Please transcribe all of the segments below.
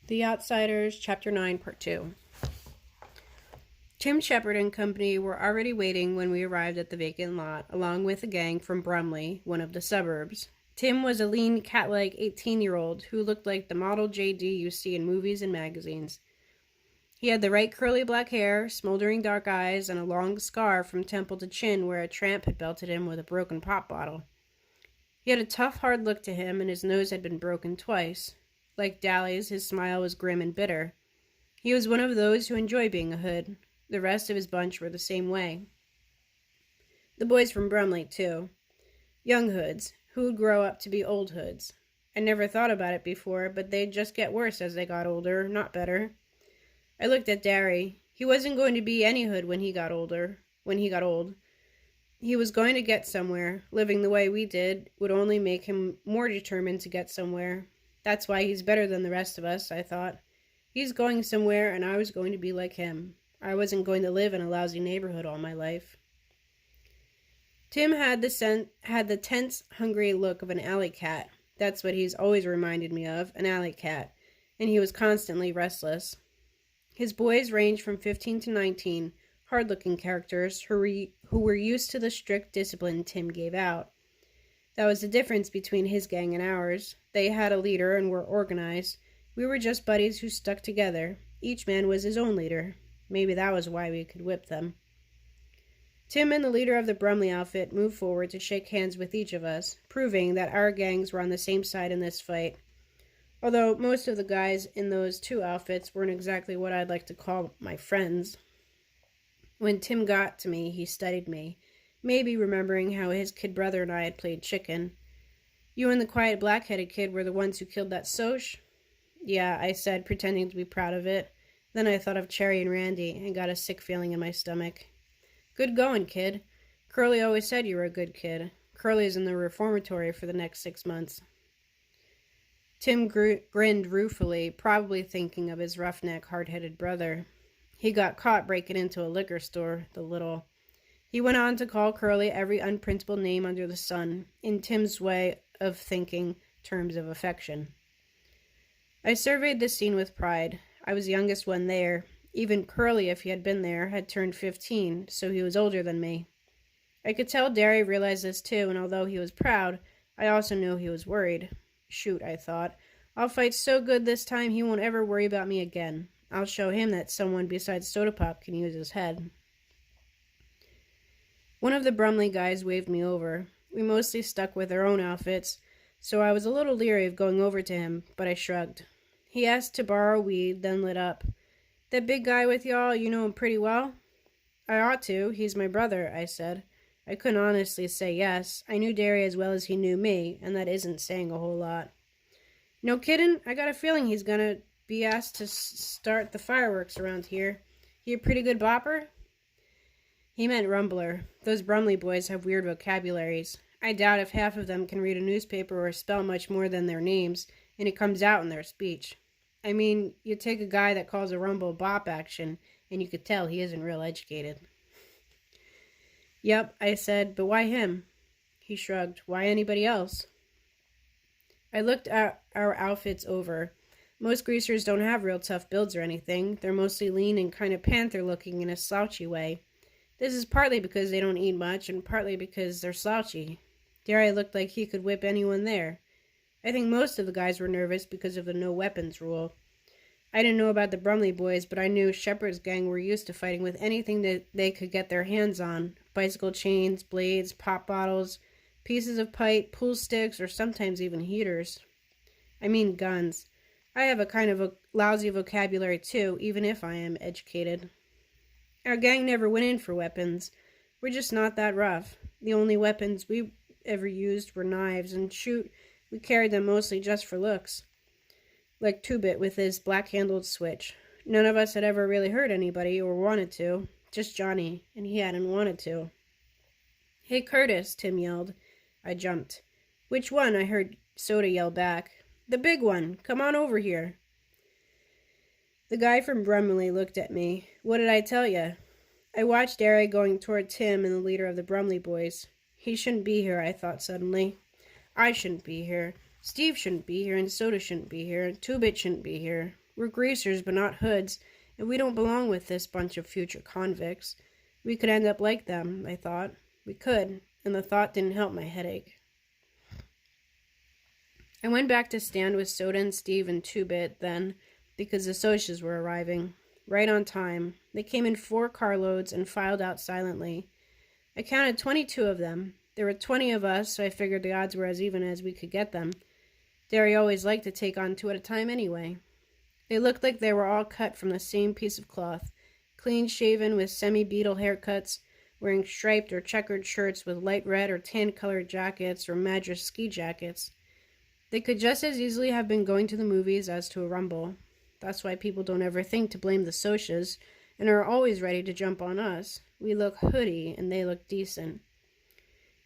The Outsiders, Chapter 9, Part 2. Tim Shepard and company were already waiting when we arrived at the vacant lot, along with a gang from Brumley, one of the suburbs. Tim was a lean, cat-like 18-year-old who looked like the model JD you see in movies and magazines. He had the right curly black hair, smoldering dark eyes, and a long scar from temple to chin where a tramp had belted him with a broken pop bottle. He had a tough, hard look to him, and his nose had been broken twice. Like Dally's, his smile was grim and bitter. He was one of those who enjoy being a hood. The rest of his bunch were the same way. The boys from Brumley, too. Young hoods, who would grow up to be old hoods. I never thought about it before, but they'd just get worse as they got older, not better. I looked at Derry. He wasn't going to be any hood when he got old. He was going to get somewhere. Living the way we did would only make him more determined to get somewhere. That's why he's better than the rest of us, I thought. He's going somewhere, and I was going to be like him. I wasn't going to live in a lousy neighborhood all my life. Tim had the tense, hungry look of an alley cat. That's what he's always reminded me of, an alley cat. And he was constantly restless. His boys ranged from 15 to 19, hard-looking characters who were used to the strict discipline Tim gave out. That was the difference between his gang and ours. They had a leader and were organized. We were just buddies who stuck together. Each man was his own leader. Maybe that was why we could whip them. Tim and the leader of the Brumley outfit moved forward to shake hands with each of us, proving that our gangs were on the same side in this fight. Although most of the guys in those two outfits weren't exactly what I'd like to call my friends. When Tim got to me, he studied me, maybe remembering how his kid brother and I had played chicken. You and the quiet black-headed kid were the ones who killed that Soch? Yeah, I said, pretending to be proud of it. Then I thought of Cherry and Randy and got a sick feeling in my stomach. Good going, kid. Curly always said you were a good kid. Curly's in the reformatory for the next 6 months. Tim grinned ruefully, probably thinking of his roughneck, hard-headed brother. He got caught breaking into a liquor store, the little. He went on to call Curly every unprintable name under the sun, in Tim's way of thinking, terms of affection. I surveyed the scene with pride. I was the youngest one there. Even Curly, if he had been there, had turned 15, so he was older than me. I could tell Derry realized this too, and although he was proud, I also knew he was worried. Shoot, I thought. I'll fight so good this time he won't ever worry about me again. I'll show him that someone besides Soda Pop can use his head. One of the Brumley guys waved me over. We mostly stuck with our own outfits, so I was a little leery of going over to him, but I shrugged. He asked to borrow weed, then lit up. That big guy with y'all, you know him pretty well? I ought to. He's my brother, I said. I couldn't honestly say yes. I knew Derry as well as he knew me, and that isn't saying a whole lot. No kiddin'? I got a feeling he's gonna be asked to start the fireworks around here. He a pretty good bopper? He meant rumbler. Those Brumley boys have weird vocabularies. I doubt if half of them can read a newspaper or spell much more than their names, and it comes out in their speech. I mean, you take a guy that calls a rumble bop action, and you could tell he isn't real educated. Yep, I said, but why him? He shrugged. Why anybody else? I looked at our outfits over. Most greasers don't have real tough builds or anything. They're mostly lean and kind of panther-looking in a slouchy way. This is partly because they don't eat much, and partly because they're slouchy. Derry looked like he could whip anyone there. I think most of the guys were nervous because of the no weapons rule. I didn't know about the Brumley boys, but I knew Shepard's gang were used to fighting with anything that they could get their hands on. Bicycle chains, blades, pop bottles, pieces of pipe, pool sticks, or sometimes even heaters. I mean guns. I have a kind of a lousy vocabulary too, even if I am educated. Our gang never went in for weapons. We're just not that rough. The only weapons we ever used were knives, and shoot, we carried them mostly just for looks. Like Two-Bit with his black-handled switch. None of us had ever really hurt anybody or wanted to. Just Johnny, and he hadn't wanted to. Hey, Curtis, Tim yelled. I jumped. Which one? I heard Soda yell back. The big one. Come on over here. The guy from Brumley looked at me. What did I tell you? I watched Derry going toward Tim and the leader of the Brumley boys. He shouldn't be here, I thought suddenly. I shouldn't be here. Steve shouldn't be here, and Soda shouldn't be here, and Two-Bit shouldn't be here. We're greasers, but not hoods, and we don't belong with this bunch of future convicts. We could end up like them, I thought. We could, and the thought didn't help my headache. I went back to stand with Soda and Steve and Two-Bit then, because the Socs were arriving. Right on time. They came in 4 carloads and filed out silently. I counted 22 of them. There were 20 of us, so I figured the odds were as even as we could get them. Derry always liked to take on 2 at a time anyway. They looked like they were all cut from the same piece of cloth, clean-shaven with semi-beetle haircuts, wearing striped or checkered shirts with light red or tan-colored jackets or Madras ski jackets. They could just as easily have been going to the movies as to a rumble. That's why people don't ever think to blame the Socs and are always ready to jump on us. We look hoody and they look decent.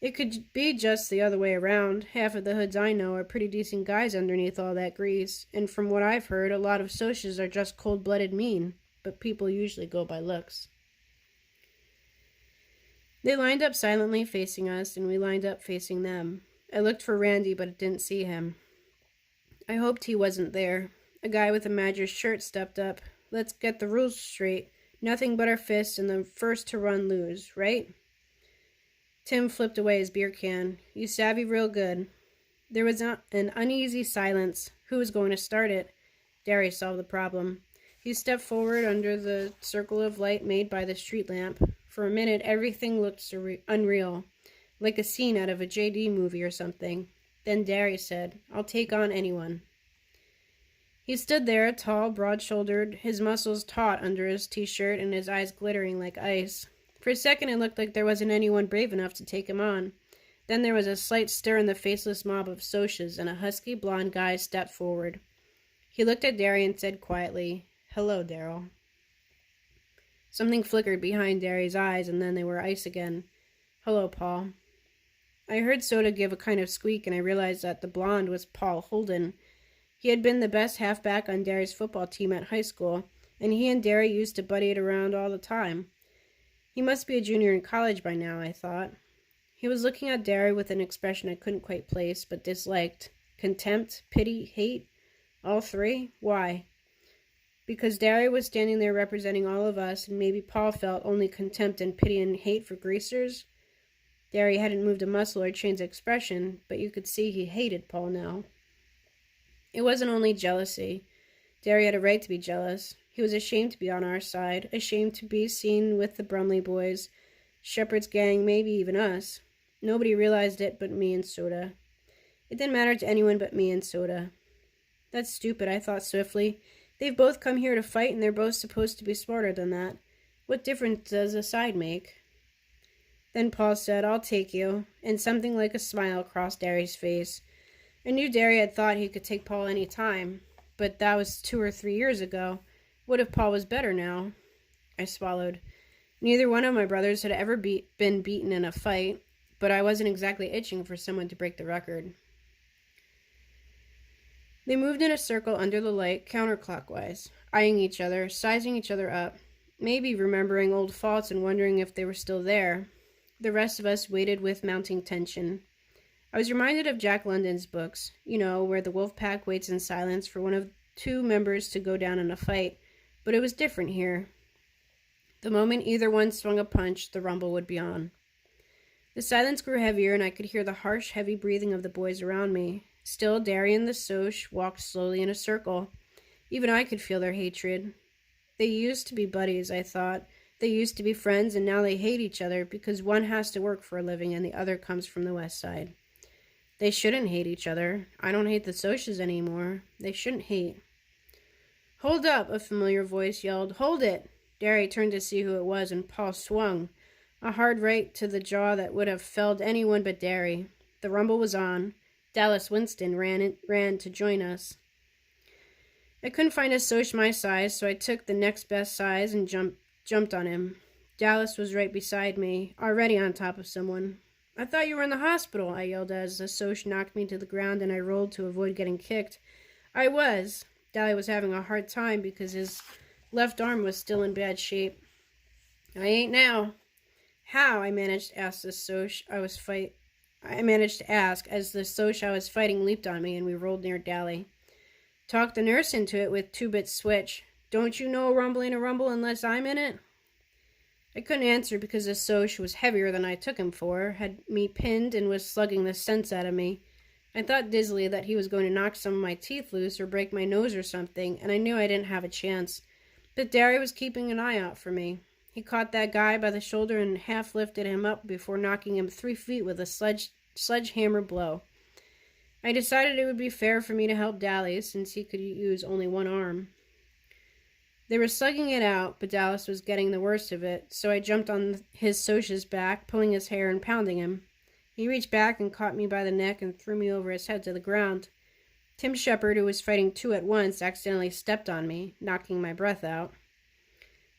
It could be just the other way around. Half of the hoods I know are pretty decent guys underneath all that grease, and from what I've heard, a lot of Socs are just cold-blooded mean, but people usually go by looks. They lined up silently facing us, and we lined up facing them. I looked for Randy, but didn't see him. I hoped he wasn't there. A guy with a Madras shirt stepped up. Let's get the rules straight. Nothing but our fists, and the first to run lose, right? Tim flipped away his beer can. You savvy real good. There was an uneasy silence. Who was going to start it? Derry solved the problem. He stepped forward under the circle of light made by the street lamp. For a minute, everything looked unreal, like a scene out of a J.D. movie or something. Then Derry said, I'll take on anyone. He stood there, tall, broad-shouldered, his muscles taut under his t-shirt and his eyes glittering like ice. For a second it looked like there wasn't anyone brave enough to take him on. Then there was a slight stir in the faceless mob of Socs, and a husky blond guy stepped forward. He looked at Derry and said quietly, Hello, Daryl. Something flickered behind Derry's eyes, and then they were ice again. Hello, Paul. I heard Soda give a kind of squeak, and I realized that the blonde was Paul Holden. He had been the best halfback on Derry's football team at high school, and he and Derry used to buddy it around all the time. He must be a junior in college by now, I thought. He was looking at Derry with an expression I couldn't quite place, but disliked. Contempt, pity, hate? All 3? Why? Because Derry was standing there representing all of us, and maybe Paul felt only contempt and pity and hate for greasers? Derry hadn't moved a muscle or changed expression, but you could see he hated Paul now. It wasn't only jealousy. Derry had a right to be jealous. He was ashamed to be on our side, ashamed to be seen with the Brumley boys, Shepard's gang, maybe even us. Nobody realized it but me and Soda. It didn't matter to anyone but me and Soda. That's stupid, I thought swiftly. They've both come here to fight, and they're both supposed to be smarter than that. What difference does a side make? Then Paul said, I'll take you, and something like a smile crossed Derry's face. I knew Derry had thought he could take Paul any time, but that was 2 or 3 years ago. What if Paul was better now? I swallowed. Neither one of my brothers had ever been beaten in a fight, but I wasn't exactly itching for someone to break the record. They moved in a circle under the light, counterclockwise, eyeing each other, sizing each other up, maybe remembering old faults and wondering if they were still there. The rest of us waited with mounting tension. I was reminded of Jack London's books, where the wolf pack waits in silence for one of 2 members to go down in a fight, but it was different here. The moment either one swung a punch, the rumble would be on. The silence grew heavier, and I could hear the harsh, heavy breathing of the boys around me. Still, Derry and the Soc walked slowly in a circle. Even I could feel their hatred. They used to be buddies, I thought. They used to be friends, and now they hate each other because one has to work for a living and the other comes from the west side. They shouldn't hate each other. I don't hate the Socs anymore. They shouldn't hate. Hold up, a familiar voice yelled. Hold it! Derry turned to see who it was, and Paul swung. A hard right to the jaw that would have felled anyone but Derry. The rumble was on. Dallas Winston ran to join us. I couldn't find a Soc my size, so I took the next best size and jumped on him. Dallas was right beside me, already on top of someone. I thought you were in the hospital, I yelled as the Soc knocked me to the ground and I rolled to avoid getting kicked. I was. Dally was having a hard time because his left arm was still in bad shape. I ain't now. How? I managed to ask as the Soc I was fighting leaped on me and we rolled near Dally. Talk the nurse into it with two-bit switch. Don't you know a rumble ain't a rumble unless I'm in it? I couldn't answer because the Soch was heavier than I took him for, had me pinned, and was slugging the sense out of me. I thought dizzily that he was going to knock some of my teeth loose or break my nose or something, and I knew I didn't have a chance. But Derry was keeping an eye out for me. He caught that guy by the shoulder and half lifted him up before knocking him 3 feet with a sledgehammer blow. I decided it would be fair for me to help Dally, since he could use only one arm. They were slugging it out, but Dallas was getting the worst of it, so I jumped on his Soch's back, pulling his hair and pounding him. He reached back and caught me by the neck and threw me over his head to the ground. Tim Shepard, who was fighting two at once, accidentally stepped on me, knocking my breath out.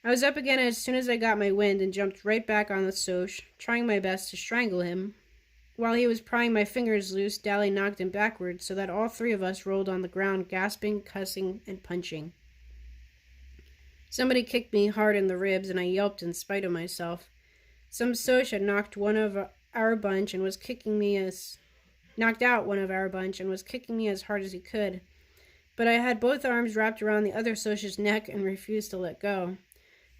I was up again as soon as I got my wind and jumped right back on the Soch, trying my best to strangle him. While he was prying my fingers loose, Dally knocked him backwards so that all three of us rolled on the ground, gasping, cussing, and punching. Somebody kicked me hard in the ribs, and I yelped in spite of myself. Some Soch had knocked out one of our bunch and was kicking me as hard as he could. But I had both arms wrapped around the other Soch's neck and refused to let go.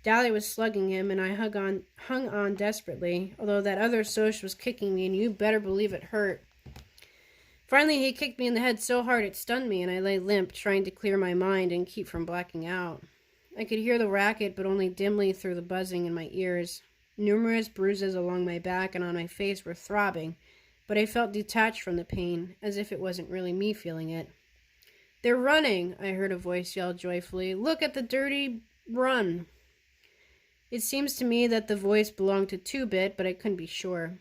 Dally was slugging him, and I hung on desperately, although that other Soch was kicking me, and you better believe it hurt. Finally, he kicked me in the head so hard it stunned me, and I lay limp, trying to clear my mind and keep from blacking out. I could hear the racket, but only dimly through the buzzing in my ears. Numerous bruises along my back and on my face were throbbing, but I felt detached from the pain, as if it wasn't really me feeling it. "They're running," I heard a voice yell joyfully. "Look at the dirty run." It seems to me that the voice belonged to Two-Bit, but I couldn't be sure.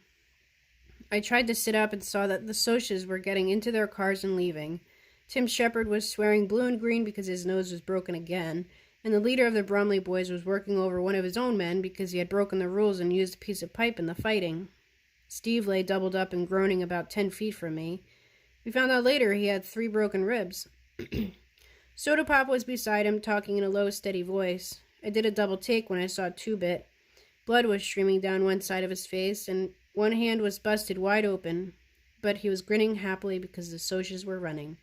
I tried to sit up and saw that the Soches were getting into their cars and leaving. Tim Shepard was swearing blue and green because his nose was broken again, and the leader of the Brumley boys was working over one of his own men because he had broken the rules and used a piece of pipe in the fighting. Steve lay doubled up and groaning about 10 feet from me. We found out later he had 3 broken ribs. Soda Pop was beside him, talking in a low, steady voice. I did a double take when I saw Two-Bit. Blood was streaming down one side of his face, and one hand was busted wide open, but he was grinning happily because the Soches were running.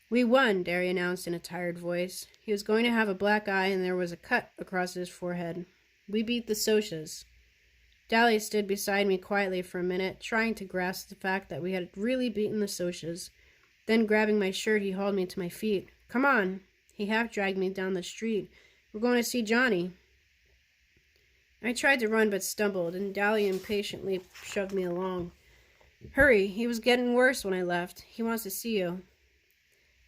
"We won," Derry announced in a tired voice. He was going to have a black eye, and there was a cut across his forehead. "We beat the Soches." Dally stood beside me quietly for a minute, trying to grasp the fact that we had really beaten the Soches. Then, grabbing my shirt, he hauled me to my feet. "Come on." He half-dragged me down the street. "We're going to see Johnny." I tried to run but stumbled, and Dally impatiently shoved me along. "Hurry, he was getting worse when I left. He wants to see you."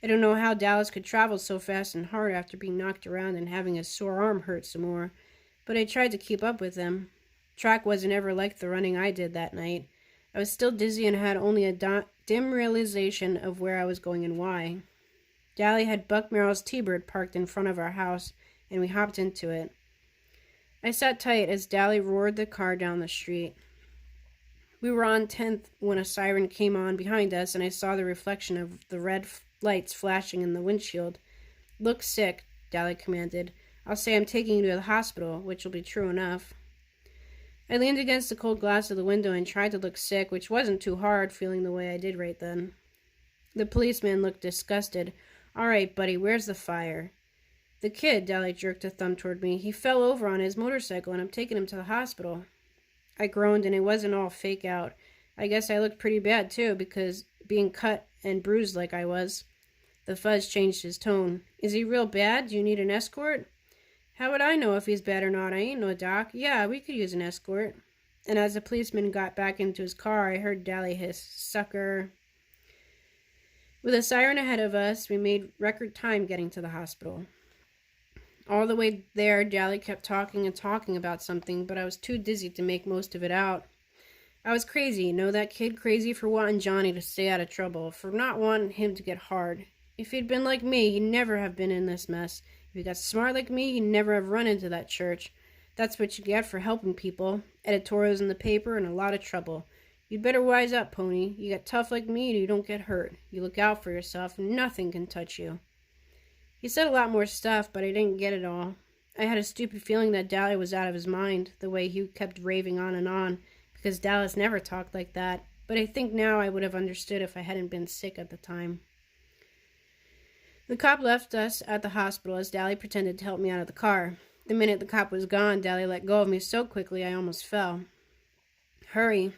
I don't know how Dallas could travel so fast and hard after being knocked around and having his sore arm hurt some more, but I tried to keep up with him. Track wasn't ever like the running I did that night. I was still dizzy and had only a dim realization of where I was going and why. Dally had Buck Merrill's T-Bird parked in front of our house, and we hopped into it. I sat tight as Dally roared the car down the street. We were on 10th when a siren came on behind us, and I saw the reflection of the red lights flashing in the windshield. "Look sick," Dally commanded. "I'll say I'm taking you to the hospital," which will be true enough. I leaned against the cold glass of the window and tried to look sick, which wasn't too hard, feeling the way I did right then. The policeman looked disgusted. "All right, buddy, where's the fire?" "The kid," Dally jerked a thumb toward me. "He fell over on his motorcycle, and I'm taking him to the hospital." I groaned, and it wasn't all fake out. I guess I looked pretty bad, too, because being cut and bruised like I was. The fuzz changed his tone. "Is he real bad? Do you need an escort?" "How would I know if he's bad or not? I ain't no doc." "Yeah, we could use an escort." And as the policeman got back into his car, I heard Dally hiss, "Sucker." With a siren ahead of us, we made record time getting to the hospital. All the way there, Dally kept talking and talking about something, but I was too dizzy to make most of it out. I was crazy, know that kid, crazy for wanting Johnny to stay out of trouble, for not wanting him to get hard. If he'd been like me, he'd never have been in this mess. If he got smart like me, he'd never have run into that church. That's what you get for helping people. Editorials in the paper and a lot of trouble. You'd better wise up, Pony. You get tough like me and you don't get hurt. You look out for yourself and nothing can touch you. He said a lot more stuff, but I didn't get it all. I had a stupid feeling that Dally was out of his mind, the way he kept raving on, because Dallas never talked like that, but I think now I would have understood if I hadn't been sick at the time. The cop left us at the hospital as Dally pretended to help me out of the car. The minute the cop was gone, Dally let go of me so quickly I almost fell. Hurry.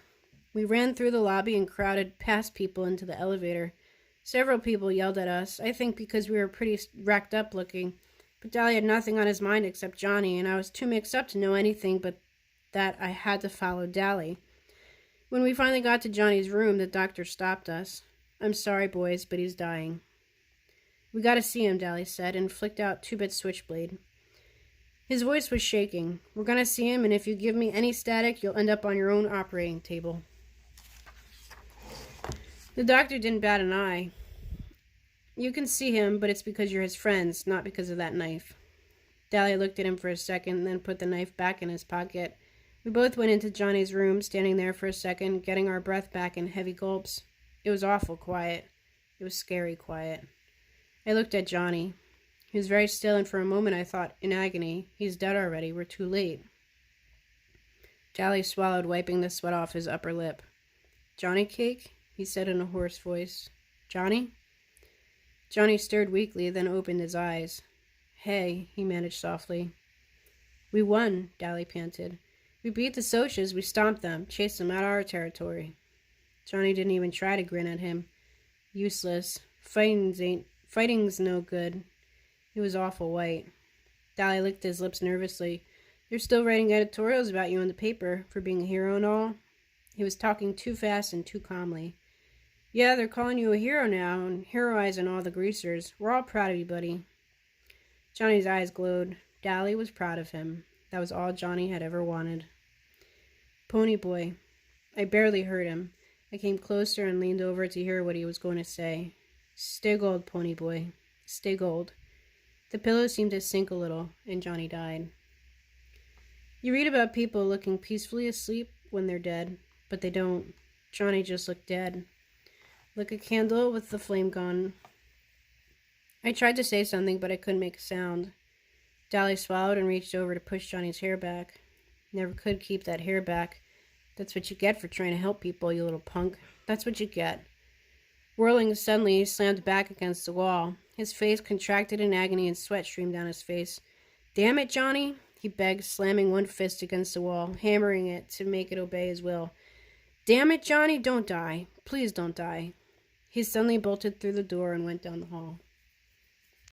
We ran through the lobby and crowded past people into the elevator. Several people yelled at us, I think because we were pretty racked up looking, but Dally had nothing on his mind except Johnny, and I was too mixed up to know anything but that I had to follow Dally. When we finally got to Johnny's room, the doctor stopped us. I'm sorry, boys, but he's dying. We got to see him, Dally said, and flicked out 2-bit switchblade. His voice was shaking. We're going to see him, and if you give me any static, you'll end up on your own operating table. The doctor didn't bat an eye. You can see him, but it's because you're his friends, not because of that knife. Dally looked at him for a second, and then put the knife back in his pocket. We both went into Johnny's room, standing there for a second, getting our breath back in heavy gulps. It was awful quiet. It was scary quiet. I looked at Johnny. He was very still, and for a moment I thought, in agony, he's dead already, we're too late. Dally swallowed, wiping the sweat off his upper lip. Johnny Cake? He said in a hoarse voice. Johnny? Johnny stirred weakly, then opened his eyes. Hey, he managed softly. We won, Dally panted. We beat the Socias, we stomped them, chased them out of our territory. Johnny didn't even try to grin at him. Useless. Fighting's no good. He was awful white. Dally licked his lips nervously. They're still writing editorials about you in the paper for being a hero and all. He was talking too fast and too calmly. Yeah, they're calling you a hero now and heroizing all the greasers. We're all proud of you, buddy. Johnny's eyes glowed. Dally was proud of him. That was all Johnny had ever wanted. Pony Boy. I barely heard him. I came closer and leaned over to hear what he was going to say. Stay gold, Pony Boy. Stay gold. The pillow seemed to sink a little, and Johnny died. You read about people looking peacefully asleep when they're dead, but they don't. Johnny just looked dead. Like a candle with the flame gone. I tried to say something, but I couldn't make a sound. Dally swallowed and reached over to push Johnny's hair back. Never could keep that hair back. That's what you get for trying to help people, you little punk. That's what you get. Whirling suddenly, he slammed back against the wall. His face contracted in agony and sweat streamed down his face. Damn it, Johnny, he begged, slamming one fist against the wall, hammering it to make it obey his will. Damn it, Johnny, don't die. Please don't die. He suddenly bolted through the door and went down the hall.